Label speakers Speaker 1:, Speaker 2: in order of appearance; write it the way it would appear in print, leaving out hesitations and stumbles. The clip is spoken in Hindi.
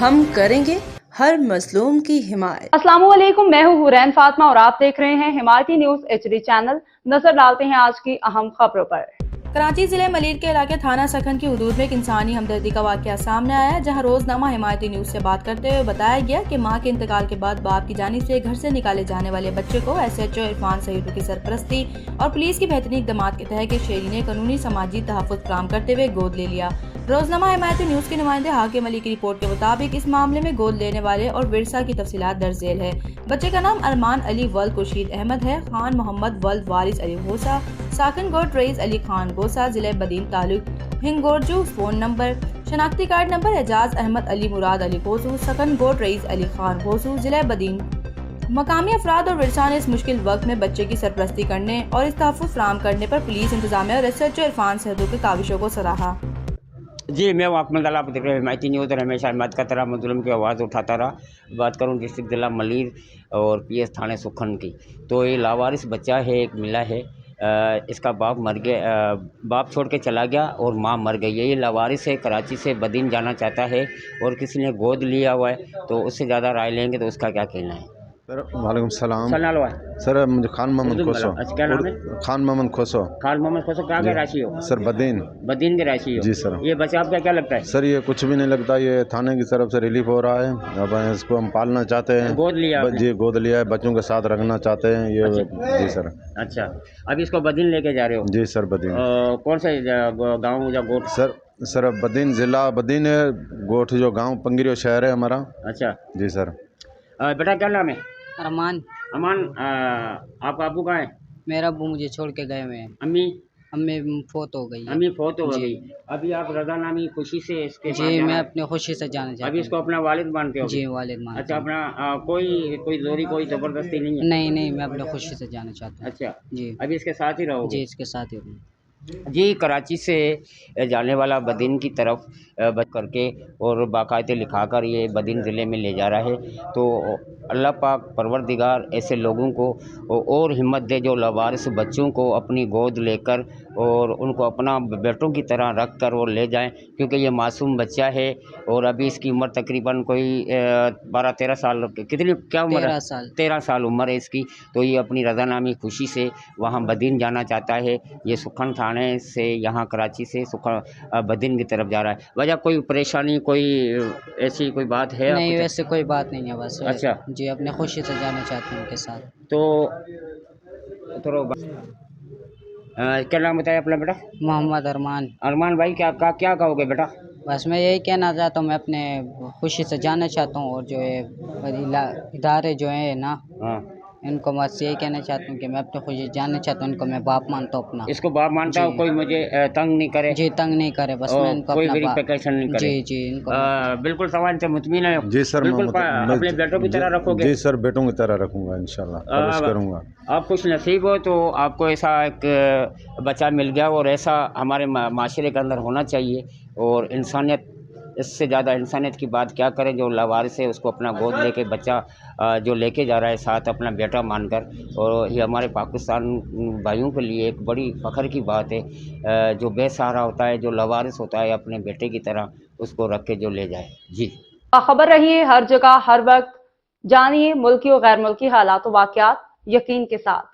Speaker 1: हम करेंगे हर मजलूम की हिमायत।
Speaker 2: अस्सलामुअलैकुम, मैं हूँ हुरैन फातिमा और आप देख रहे हैं हिमायती न्यूज HD चैनल। नजर डालते हैं आज की अहम खबरों पर।
Speaker 3: कराची जिले मलिर के इलाके थाना सखन की हदूद में एक इंसानी हमदर्दी का वाकया सामने आया है, जहां रोजनामा हिमायती न्यूज से बात करते हुए बताया गया कि मां के इंतकाल के बाद बाप की जानिब से घर से निकाले जाने वाले बच्चे को SHO इरफान सईद की सरपरस्ती और पुलिस की बेहतरीन इक़दामात के तहत शहरी ने कानूनी समाजी तहफ़्फ़ुज़ फराहम करते हुए गोद ले लिया। रोजनामा हिमायती न्यूज के नुमाइंदे हाकिम अली की रिपोर्ट के मुताबिक इस मामले में गोद लेने वाले और विरसा की तफसीलात दर्ज झेल है। बच्चे का नाम अरमान अली वल्द खुर्शीद अहमद है। खान मोहम्मद वल्द वारिस अली गोसा, साकन गोट रईस अली खान गोसा, जिले बदीन तालुक हिंगोरजू। फोन नंबर शनाख्ती कार्ड नंबर एजाज अहमद अली मुराद अली गोसू, सकन गोट रईस अली खान गोसू, जिले बदीन। मकामी अफराद और विरसा ने इस मुश्किल वक्त में बच्चे की सरपरस्ती करने और इस तहफ़्फ़ुज़ फराहम करने पर पुलिस इंतजामिया और SHO इरफान सईद की काविशों को सराहा।
Speaker 4: जी, मैं वाकमत आप देख रहे हैं हिमायती न्यूज़ और हमेशा हिम्मत का तरह मज़लूम की आवाज़ उठाता रहा। बात करूँ डिस्ट्रिक्ट ज़िला मलिर और PS थाने सुखन की, तो ये लावारिस बच्चा है, एक मिला है। इसका बाप मर गया, बाप छोड़ के चला गया और माँ मर गई है। ये लावारिस है, कराची से बदीन जाना चाहता है और किसी ने गोद लिया हुआ है, तो उससे ज़्यादा राय लेंगे तो उसका क्या कहना है।
Speaker 5: सर वालेकुम सलाम।
Speaker 4: है
Speaker 5: सर मुझे खान मोहम्मद खोसो।
Speaker 4: अच्छा, क्या नाम है?
Speaker 5: खान मोहम्मद खोसो।
Speaker 4: खान मोहम्मद खोसो कहाँ के राशि हो?
Speaker 5: सर बदीन।
Speaker 4: बदीन के राशि हो?
Speaker 5: जी सर।
Speaker 4: ये बच्चा आपका क्या लगता है?
Speaker 5: सर ये कुछ भी नहीं लगता, ये थाने की तरफ से रिलीफ हो रहा है। अब इसको हम पालना चाहते हैं।
Speaker 4: गोद लिया आपने?
Speaker 5: जी गोद लिया है, बच्चों के साथ रखना चाहते हैं ये।
Speaker 4: अच्छा।
Speaker 5: जी सर।
Speaker 4: अच्छा, अभी इसको बदीन लेके जा रहे हो?
Speaker 5: जी सर बदीन।
Speaker 4: कौन से गाँव या गोट?
Speaker 5: सर बदीन ज़िला बदीन है, गोठ जो गाँव पंगिरियो शहर है हमारा।
Speaker 4: अच्छा
Speaker 5: जी सर।
Speaker 4: बेटा क्या नाम है?
Speaker 6: अरमान।
Speaker 4: अमान, आपका अबू कहाँ है?
Speaker 6: मेरा अब्बू मुझे छोड़ के गए हुए हैं।
Speaker 4: अम्मी?
Speaker 6: अम्मी फोत हो गई है।
Speaker 4: अम्मी फोत हो
Speaker 6: जी।
Speaker 4: गई। अभी आप रजा नामी खुशी से इसके
Speaker 6: जी,
Speaker 4: पास
Speaker 6: मैं
Speaker 4: जाना-
Speaker 6: अपने खुशी से जाना चाहता
Speaker 4: अभी इसको अपना वालिद मानते हो?
Speaker 6: जी वालिद मानता
Speaker 4: अच्छा,
Speaker 6: हूँ।
Speaker 4: अपना कोई जोरी कोई जबरदस्ती नहीं है?
Speaker 6: नहीं नहीं, मैं अपने खुशी से जाना चाहता हूँ।
Speaker 4: अच्छा,
Speaker 6: जी
Speaker 4: अभी इसके साथ ही रहोगे?
Speaker 6: जी, इसके साथ ही हूँ।
Speaker 4: जी, कराची से जाने वाला बदीन की तरफ बच करके और बाकायदे लिखा कर ये बदीन ज़िले में ले जा रहा है। तो अल्लाह पाक परवरदिगार ऐसे लोगों को और हिम्मत दे जो लावारिस बच्चों को अपनी गोद लेकर और उनको अपना बेटों की तरह रख कर वो ले जाएं, क्योंकि ये मासूम बच्चा है और अभी इसकी उम्र तकरीबन कोई 12-13 साल, कितनी क्या उम्र है?
Speaker 6: 13 साल।
Speaker 4: 13 साल उम्र है इसकी। तो ये अपनी रज़ानामी खुशी से वहाँ बदीन जाना चाहता है। ये सुखन थाने से यहाँ कराची से बदीन की तरफ जा रहा है। वजह कोई परेशानी, कोई ऐसी कोई बात है?
Speaker 6: नहीं, वैसे कोई बात नहीं है बस।
Speaker 4: अच्छा।
Speaker 6: जी, अपने खुशी से जाना चाहते हैं उनके साथ।
Speaker 4: तो क्या नाम बताया अपना बेटा?
Speaker 6: मोहम्मद अरमान।
Speaker 4: अरमान भाई, क्या कहोगे बेटा?
Speaker 6: बस मैं यही कहना चाहता हूँ, मैं अपने खुशी से जाना चाहता हूँ और जो है इदारे जो है ना,
Speaker 4: हाँ,
Speaker 6: इनको बस यही कहना चाहता हूँ कि मैं अपने खुशी से जानना चाहता हूँ। इनको मैं बाप मानता हूँ अपना।
Speaker 4: इसको बाप मानता हूँ, कोई मुझे तंग नहीं करे?
Speaker 6: जी, तंग नहीं करे, बस मैं इनको
Speaker 4: कोई
Speaker 6: अपना बाप।
Speaker 4: वेरिफिकेशन नहीं करे?
Speaker 6: जी जी, इनको
Speaker 4: बिल्कुल समाज से मुतमिन है?
Speaker 5: जी सर।
Speaker 4: बिल्कुल अपने बेटों की तरह रखोगे?
Speaker 5: जी सर, बेटों की तरह रखूँगा इंशाल्लाह, कोशिश करूँगा।
Speaker 4: आप खुश नसीब हो तो आपको ऐसा एक बच्चा मिल गया और ऐसा हमारे माशरे के अंदर होना चाहिए। और इंसानियत, इससे ज़्यादा इंसानियत की बात क्या करें। जो लावारिस है उसको अपना गोद लेके बच्चा जो लेके जा रहा है साथ अपना बेटा मानकर, और ये हमारे पाकिस्तान भाइयों के लिए एक बड़ी फ़ख्र की बात है। जो बेसहारा होता है, जो लावारिस होता है, अपने बेटे की तरह उसको रख के जो ले जाए। जी,
Speaker 2: खबर रहिए हर जगह हर वक्त, जानिए मुल्की और गैर मुल्की हालात व वाक़यात यकीन के साथ।